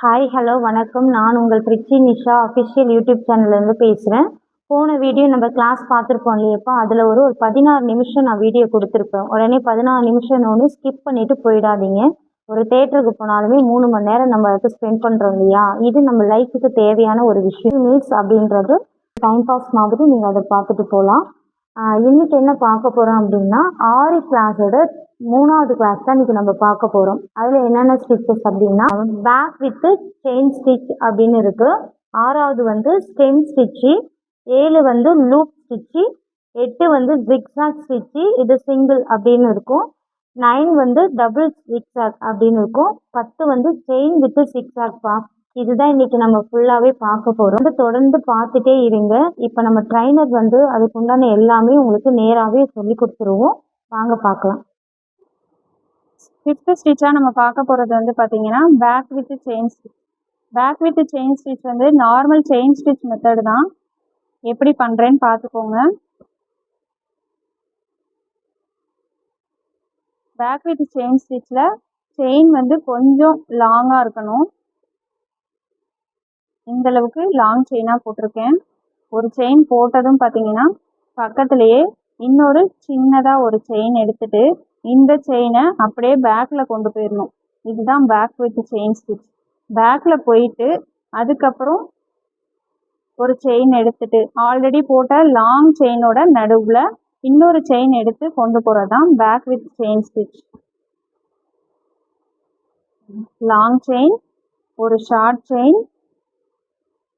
Hi hello வணக்கம். நான் உங்கள் ட்ரிச்சி நிஷா அஃபிஷியல் யூடியூப் சேனல்லேருந்து பேசுகிறேன். போன வீடியோ நம்ம கிளாஸ் பார்த்துருப்போம் இல்லையப்பா, அதில் ஒரு 16 நிமிஷம் நான் வீடியோ கொடுத்துருப்பேன். உடனே 16 நிமிஷம்னு ஸ்கிப் பண்ணிவிட்டு போயிடாதீங்க. ஒரு தேட்டருக்கு போனாலுமே 3 மணி நேரம் நம்ம அதுக்கு ஸ்பெண்ட் பண்ணுறோம் இல்லையா, இது நம்ம லைஃபுக்கு தேவையான ஒரு விஷயம். மீல்ஸ் அப்படின்றது டைம் பாஸ் மாதிரி நீங்கள் அதை பார்த்துட்டு போகலாம். இன்னைக்கு என்ன பார்க்க போகிறோம் அப்படின்னா, 6 கிளாஸோட 3வது கிளாஸ் தான் இன்னைக்கு நம்ம பார்க்க போகிறோம். அதில் என்னென்ன ஸ்டிச்சஸ் அப்படின்னா, பேக் வித்து செயின் ஸ்டிச் அப்படின்னு இருக்கு. 6வது வந்து ஸ்டெம் ஸ்டிச்சு, 7 வந்து லூப் ஸ்டிச்சு, 8 வந்து ஜிக்ஸாக் ஸ்டிச்சு, இது சிங்கிள் அப்படின்னு இருக்கும். 9 வந்து டபுள் ஜிக்ஸாக் அப்படின்னு இருக்கும். 10 வந்து செயின் வித்து ஜிக்ஸாக்பா. இதுதான் இன்னைக்கு நம்ம ஃபுல்லாகவே பார்க்க போகிறோம். வந்து தொடர்ந்து பார்த்துட்டே இருங்க. இப்போ நம்ம ட்ரைனர் வந்து அதுக்கு உண்டான எல்லாமே உங்களுக்கு நேராகவே சொல்லி கொடுத்துருவோம். வாங்க பார்க்கலாம். ஃபிஃப்த் ஸ்டிச்சாக நம்ம பார்க்க போகிறது வந்து பார்த்தீங்கன்னா back with chain stitch. Back with chain stitch வந்து நார்மல் செயின் ஸ்டிச் மெத்தடு தான். எப்படி பண்ணுறேன்னு பார்த்துக்கோங்க. பேக் வித் செயின் ஸ்டிச்சில் செயின் வந்து கொஞ்சம் லாங்காக இருக்கணும். இந்தளவுக்கு லாங் செயினாக போட்டிருக்கேன். ஒரு செயின் போட்டதும் பார்த்தீங்கன்னா பக்கத்துலேயே இன்னொரு சின்னதாக ஒரு செயின் எடுத்துகிட்டு இந்த செயினை அப்படியே பேக்கில் கொண்டு போயிடணும். இதுதான் பேக் வித் செயின் ஸ்டிச். பேக்கில் போயிட்டு அதுக்கப்புறம் ஒரு செயின் எடுத்துட்டு ஆல்ரெடி போட்ட லாங் செயினோட நடுவில் இன்னொரு செயின் எடுத்து கொண்டு போகிறது தான் back with chain stitch. Long chain, ஒரு ஷார்ட் செயின்,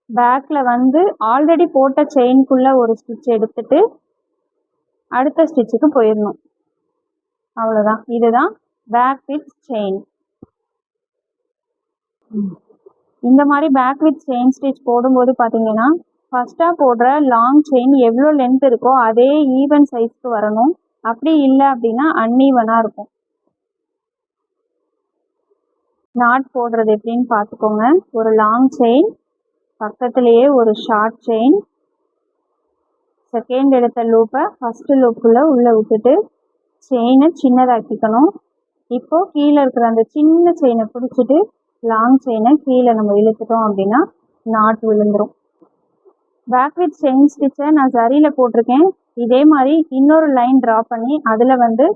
பேக்கில் வந்து ஆல்ரெடி போட்ட செயின்குள்ளே ஒரு ஸ்டிச் எடுத்துட்டு அடுத்த ஸ்டிச்சுக்கு போயிடணும். அவ்வளோதான். இதுதான் பேக் வித் செயின். இந்த மாதிரி பேக் வித் செயின் ஸ்டிச் போடும்போது பார்த்தீங்கன்னா ஃபஸ்ட்டாக போடுற லாங் செயின் எவ்வளோ லென்த் இருக்கோ அதே ஈவன் சைஸ்க்கு வரணும். அப்படி இல்லை அப்படின்னா அன்ஈவனாக இருக்கும். நாட் போடுறது எப்படின்னு பார்த்துக்கோங்க. ஒரு லாங் செயின், பக்கத்துலேயே ஒரு ஷார்ட் செயின், செகண்ட் எடுத்த லூப்பை ஃபஸ்ட்டு லூப்புக்குள்ளே உள்ளே விட்டுட்டு செயினை சின்னதாக்கிக்கணும். இப்போது கீழே இருக்கிற அந்த சின்ன செயினை பிடிச்சிட்டு லாங் செயினை கீழே நம்ம இழுத்துட்டோம் அப்படின்னா நாட் விழுந்துடும். பேக் வித் செயின் ஸ்டிச்சை நான் சரியில் போட்டிருக்கேன். இதே மாதிரி இன்னொரு லைன் ட்ரா பண்ணி அதில் வந்து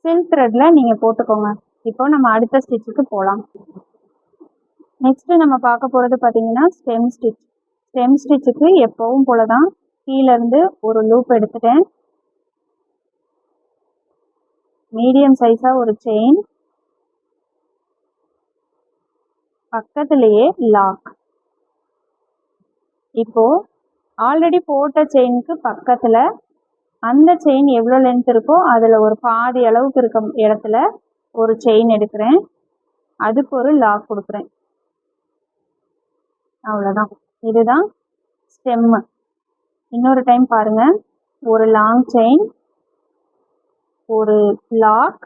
சில்க் த்ரெட்டில் நீங்கள் போட்டுக்கோங்க. இப்போ நம்ம அடுத்த ஸ்டிச்சுக்கு போகலாம். நெக்ஸ்ட்டு நம்ம பார்க்க போகிறது பார்த்தீங்கன்னா ஸ்டெம் ஸ்டிச். ஸ்டெம் ஸ்டிச்சுக்கு எப்போவும் போல தான் கீழேருந்து ஒரு லூப் எடுத்துட்டேன். மீடியம் சைஸாக ஒரு செயின், பக்கத்துலேயே லாக். இப்போது ஆல்ரெடி போட்ட செயினுக்கு பக்கத்தில் அந்த செயின் எவ்வளோ லென்த் இருக்கோ அதில் ஒரு பாதி அளவுக்கு இருக்க இடத்துல ஒரு செயின் எடுக்கிறேன். அதுக்கு ஒரு லாக் கொடுக்குறேன். அவ்வளோதான். இதுதான் ஸ்டெம்மு. இன்னொரு டைம் பாருங்கள். ஒரு லாங் செயின், ஒரு லாக்,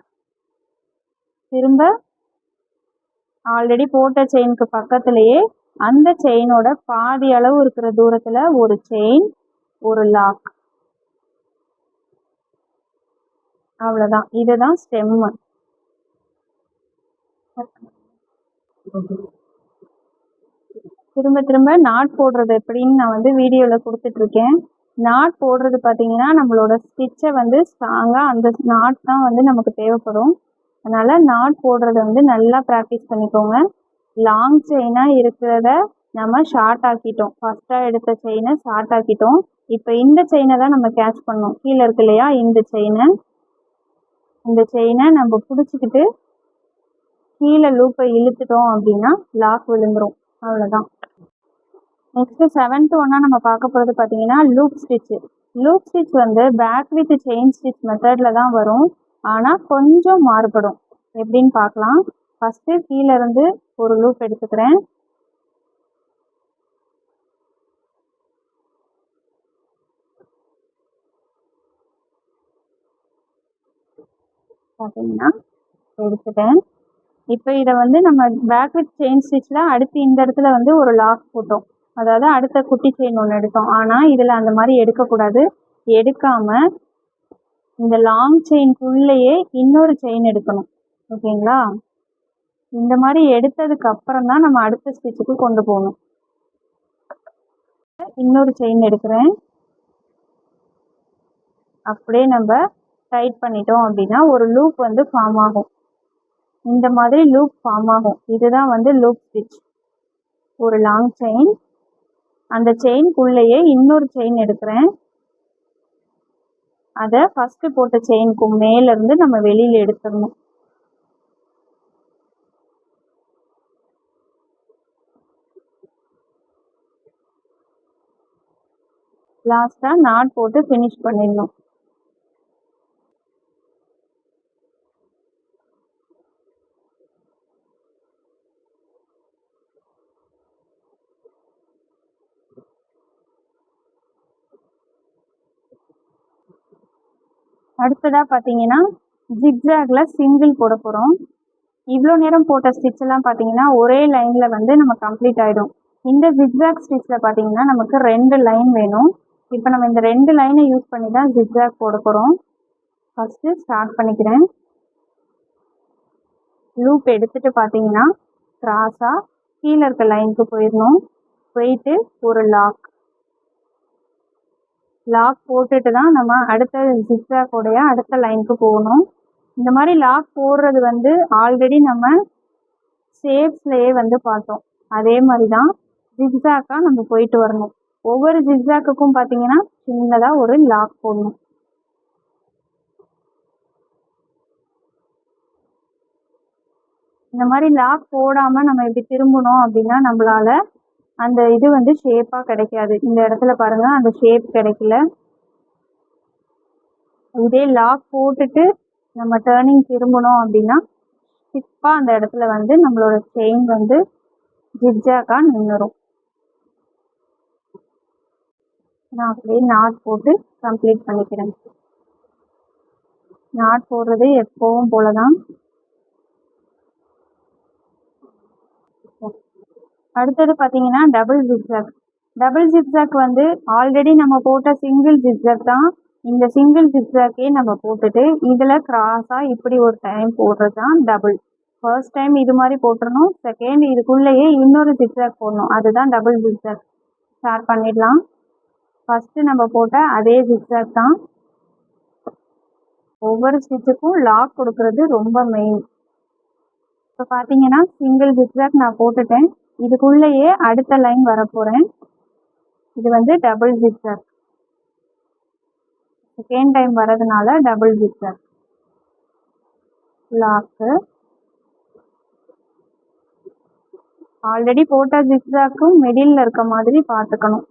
திரும்ப ஆல்ரெடி போட்ட செயினுக்கு பக்கத்துலேயே அந்த செயினோட பாதி அளவு இருக்கிற தூரத்தில் ஒரு செயின், ஒரு லாக். அவ்வளோதான். இதுதான் ஸ்டெம்மு. திரும்ப திரும்ப நாட் போடுறது எப்படின்னு நான் வந்து வீடியோவில் கொடுத்துட்ருக்கேன். நாட் போடுறது பார்த்தீங்கன்னா நம்மளோட ஸ்டிச்சை வந்து ஸ்ட்ராங்காக அந்த நாட் தான் வந்து நமக்கு தேவைப்படும். அதனால் நாட் போடுறத வந்து நல்லா ப்ராக்டிஸ் பண்ணிக்கோங்க. லாங் செயினாக இருக்கிறத நம்ம ஷார்ட் ஆக்கிட்டோம். ஃபஸ்ட்டாக எடுத்த செயினை ஷார்ட் ஆக்கிட்டோம். இப்போ இந்த செயினை தான் நம்ம கேட்ச் பண்ணோம். கீழே இருக்கு இல்லையா, இந்த செயினை நம்ம பிடிச்சிக்கிட்டு கீழே லூப்பை இழுத்துட்டோம் அப்படின்னா லாக் விழுந்துடும். அவ்வளோதான். நெக்ஸ்ட்டு 7th ஒன்னாக நம்ம பார்க்க போகிறது பார்த்தீங்கன்னா லூப் ஸ்டிச்சு. லூப் ஸ்டிச் வந்து பேக் வித் செயின் ஸ்டிச் மெத்தடில் தான் வரும். ஆனால் கொஞ்சம் மாறுபடும். எப்படின்னு பார்க்கலாம். ஃபஸ்ட்டு கீழே இருந்து ஒரு லூப் எடுத்துக்கிறேன். பார்த்தீங்கன்னா எடுத்துட்டேன். இப்போ இதை வந்து நம்ம பேக் வித் செயின் ஸ்டிச்சில் அடுத்து இந்த இடத்துல வந்து ஒரு லாக் போட்டோம். அதாவது அடுத்த குட்டி செயின் ஒன்று எடுத்தோம். ஆனால் இதில் அந்த மாதிரி எடுக்கக்கூடாது. எடுக்காமல் இந்த லாங் செயின்குள்ளேயே இன்னொரு செயின் எடுக்கணும். ஓகேங்களா? இந்த மாதிரி எடுத்ததுக்கு அப்புறம் தான் நம்ம அடுத்த ஸ்டிச்சுக்கு கொண்டு போகணும். இன்னொரு செயின் எடுக்கிறேன். அப்படியே நம்ம டைட் பண்ணிட்டோம் அப்படின்னா ஒரு லூப் வந்து ஃபார்ம் ஆகும். இந்த மாதிரி லூப் ஃபார்ம் ஆகும். இதுதான் வந்து லூப் ஸ்டிச். ஒரு லாங் செயின், அந்த செயின்குள்ளேயே இன்னொரு செயின் எடுக்கிறேன். அதை ஃபர்ஸ்ட் போட்ட செயினுக்கு மேல இருந்து நம்ம வெளியில எடுத்துடணும். லாஸ்டா நாட் போட்டு ஃபினிஷ் பண்ணிடணும். அடுத்ததா பார்த்தீங்கன்னா ஜிக்ஸாக்ல சிங்கிள் போட போகிறோம். இவ்வளோ நேரம் போட்ட ஸ்டிச் எல்லாம் பார்த்தீங்கன்னா ஒரே லைன்ல வந்து நம்ம கம்ப்ளீட் ஆயிடும். இந்த ஜிக்ஸாக் ஸ்டிச்ல பார்த்தீங்கன்னா நமக்கு 2 லைன் வேணும். இப்போ நம்ம இந்த 2 லைனை யூஸ் பண்ணி தான் ஜிக்ஸாக் போட போகிறோம். ஃபர்ஸ்ட் ஸ்டார்ட் பண்ணிக்கிறேன். லூப் எடுத்துட்டு பார்த்தீங்கன்னா கிராஸா கீழே இருக்க லைனுக்கு போயிடணும். போயிட்டு ஒரு லாக் போட்டுட்டு தான் நம்ம அடுத்த ஜிக்ஸாக்கோடைய அடுத்த லைனுக்கு போகணும். இந்த மாதிரி லாக் போடுறது வந்து ஆல்ரெடி நம்ம ஷேப்ஸ்லயே வந்து பார்த்தோம். அதே மாதிரி தான் ஜிக்ஸாக்கா நம்ம போயிட்டு வரணும். ஒவ்வொரு ஜிக்ஸாக்குக்கும் பார்த்தீங்கன்னா சின்னதா ஒரு லாக் போடணும். இந்த மாதிரி லாக் போடாம நம்ம இப்படி திரும்பணும் அப்படின்னா நம்மளால அந்த இது வந்து ஷேப்பா கிடைக்காது. இந்த இடத்துல பாருங்க அந்த ஷேப் கிடைக்கல. இதே லாக் போட்டுட்டு நம்ம டேர்னிங் திரும்பணும் அப்படின்னா ஸ்டிப்பா அந்த இடத்துல வந்து நம்மளோட செயின் வந்து ஜிக்ஜாக்கா நின்றுடும். நான் அப்படியே நாட் போட்டு கம்ப்ளீட் பண்ணிக்கிறேன். நாட் போடுறது எப்பவும் போலதான். அடுத்தது பார்த்தீங்கன்னா டபுள் ஜிக்ஸாக். டபுள் ஜிக்ஸாக் வந்து ஆல்ரெடி நம்ம போட்ட சிங்கிள் ஜிக்ஸாக் தான். இந்த சிங்கிள் ஜிக்ஸாக்கே நம்ம போட்டுட்டு இதில் கிராஸாக இப்படி ஒரு டைம் போடுறது தான் டபுள். ஃபர்ஸ்ட் டைம் இது மாதிரி போட்டுடணும். செகண்ட் இதுக்குள்ளேயே இன்னொரு ஜிக்ஸாக் போடணும். அதுதான் டபுள் ஜிக்ஸாக். ஸ்டார்ட் பண்ணிடலாம். ஃபர்ஸ்ட் நம்ம போட்ட அதே ஜிக்ஸாக் தான். ஒவ்வொரு ஸ்டிச்சுக்கும் லாக் கொடுக்கறது ரொம்ப மெயின். இப்போ பார்த்தீங்கன்னா சிங்கிள் ஜிக்ஸாக் நான் போட்டுட்டேன். இதுக்குள்ளேயே அடுத்த லைன் வரப்போகிறேன். இது வந்து டபுள் ஜிக்ஸாக். செகண்ட் டைம் வரதுனால டபுள் ஜிக்ஸாக். லாக்கு ஆல்ரெடி போட்ட ஜிக்ஸாக்கும் மிடில் இருக்க மாதிரி பார்த்துக்கணும்.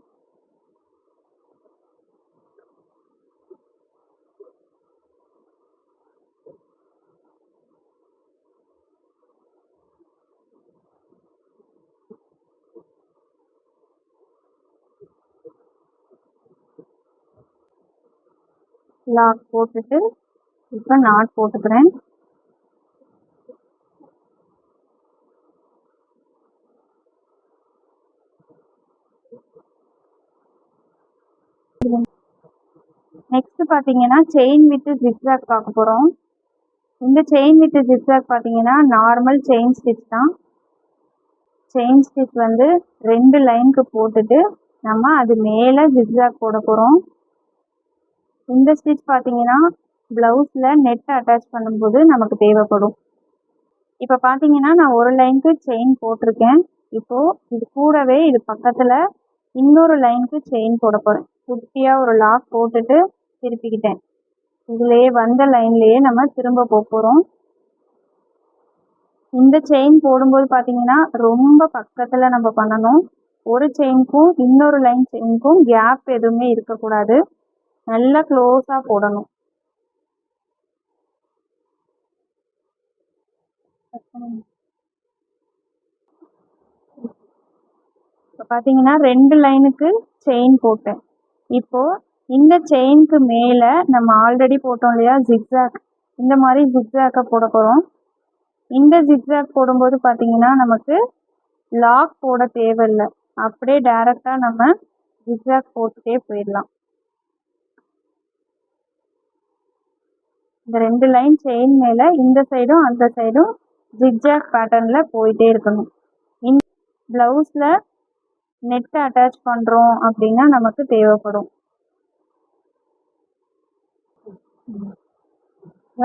லாக் போட்டுட்டு இப்போ நாட் போட்டுக்கிறேன். நெக்ஸ்ட் பார்த்தீங்கன்னா செயின் வித் ஜிக்ஸாக் பார்க்க போகிறோம். இந்த செயின் வித் ஜிக்ஸாக் பார்த்தீங்கன்னா நார்மல் செயின் ஸ்டிச் தான். செயின் ஸ்டிச் வந்து 2 லைனுக்கு போட்டுட்டு நம்ம அது மேலே ஜிக்ஸாக் போட போகிறோம். இந்த ஸ்டிச் பார்த்தீங்கன்னா ப்ளவுஸில் நெட் அட்டாச் பண்ணும்போது நமக்கு தேவைப்படும். இப்போ பார்த்தீங்கன்னா நான் ஒரு லைனுக்கு செயின் போட்டிருக்கேன். இப்போது இது கூடவே இது பக்கத்தில் இன்னொரு லைனுக்கு செயின் போட போகிறேன். குட்டியாக ஒரு லாக் போட்டுட்டு திருப்பிக்கிட்டேன். இதுலேயே வந்த லைன்லேயே நம்ம திரும்ப போகிறோம். இந்த செயின் போடும்போது பார்த்தீங்கன்னா ரொம்ப பக்கத்தில் நம்ம பண்ணணும். ஒரு செயினுக்கும் இன்னொரு லைன் செயினுக்கும் கேப் எதுவுமே இருக்கக்கூடாது. நல்லா க்ளோஸாக போடணும். இப்போ பார்த்தீங்கன்னா 2 லைனுக்கு செயின் போட்டேன். இப்போ இந்த செயினுக்கு மேலே நம்ம ஆல்ரெடி போட்டோம் இல்லையா ஜிக்ஸாக், இந்த மாதிரி ஜிக்ஸாக்கை போட போகிறோம். இந்த ஜிக்ஸாக் போடும்போது பார்த்தீங்கன்னா நமக்கு லாக் போட தேவையில்லை. அப்படியே டைரெக்டாக நம்ம ஜிக்ஸாக் போட்டுட்டே போயிடலாம். இந்த 2 லைன் செயின் மேலே இந்த சைடும் அந்த சைடும் ஜிக்ஜாக் பேட்டர்னில் போயிட்டே இருக்கணும். இந்த ப்ளவுஸில் நெட் அட்டாச் பண்ணுறோம் அப்படின்னா நமக்கு தேவைப்படும்.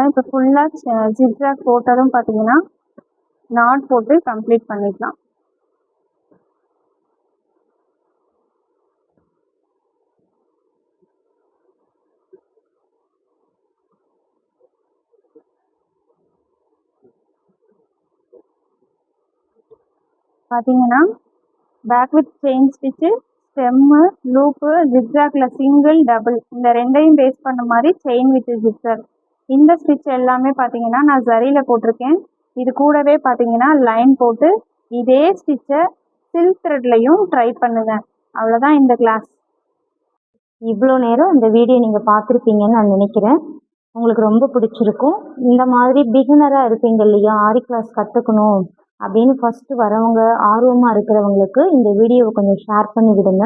இப்போ ஃபுல்லாக ஜிக்ஜாக் போட்டதும் பார்த்தீங்கன்னா நாட் போட்டு கம்ப்ளீட் பண்ணிக்கலாம். பார்த்தீங்கன்னா back with chain stitch, stem, loop, ஜிக்ஜாக்ல சிங்கிள் டபுள் இந்த ரெண்டையும் பேஸ் பண்ண மாதிரி செயின் வித் ஜிக்ஜாக். இந்த ஸ்டிச் எல்லாமே பார்த்தீங்கன்னா நான் ஜரியில் போட்டிருக்கேன். இது கூடவே பார்த்தீங்கன்னா லைன் போட்டு இதே ஸ்டிச்சை சில்க் த்ரெட்லையும் ட்ரை பண்ணுங்க. அவ்வளோதான் இந்த கிளாஸ். இவ்வளோ நேரம் இந்த வீடியோ நீங்கள் பார்த்துருப்பீங்கன்னு நான் நினைக்கிறேன். உங்களுக்கு ரொம்ப பிடிச்சிருக்கும். இந்த மாதிரி பிகினராக இருப்பீங்க இல்லையா, ஆரி கிளாஸ் கற்றுக்கணும் அப்படின்னு ஃபஸ்ட்டு வரவங்க, ஆர்வமாக இருக்கிறவங்களுக்கு இந்த வீடியோவை கொஞ்சம் ஷேர் பண்ணி விடுங்க.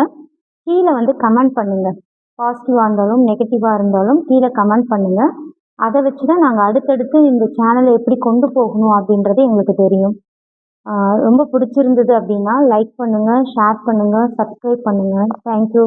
கீழே வந்து கமெண்ட் பண்ணுங்கள். பாசிட்டிவாக இருந்தாலும் நெகட்டிவாக இருந்தாலும் கீழே கமெண்ட் பண்ணுங்கள். அதை வச்சு தான் நாங்கள் அடுத்தடுத்து இந்த சேனலை எப்படி கொண்டு போகணும் அப்படின்றது எங்களுக்கு தெரியும். ரொம்ப பிடிச்சிருந்தது அப்படின்னா லைக் பண்ணுங்கள், ஷேர் பண்ணுங்கள், சப்ஸ்கிரைப் பண்ணுங்கள். தேங்க்யூ.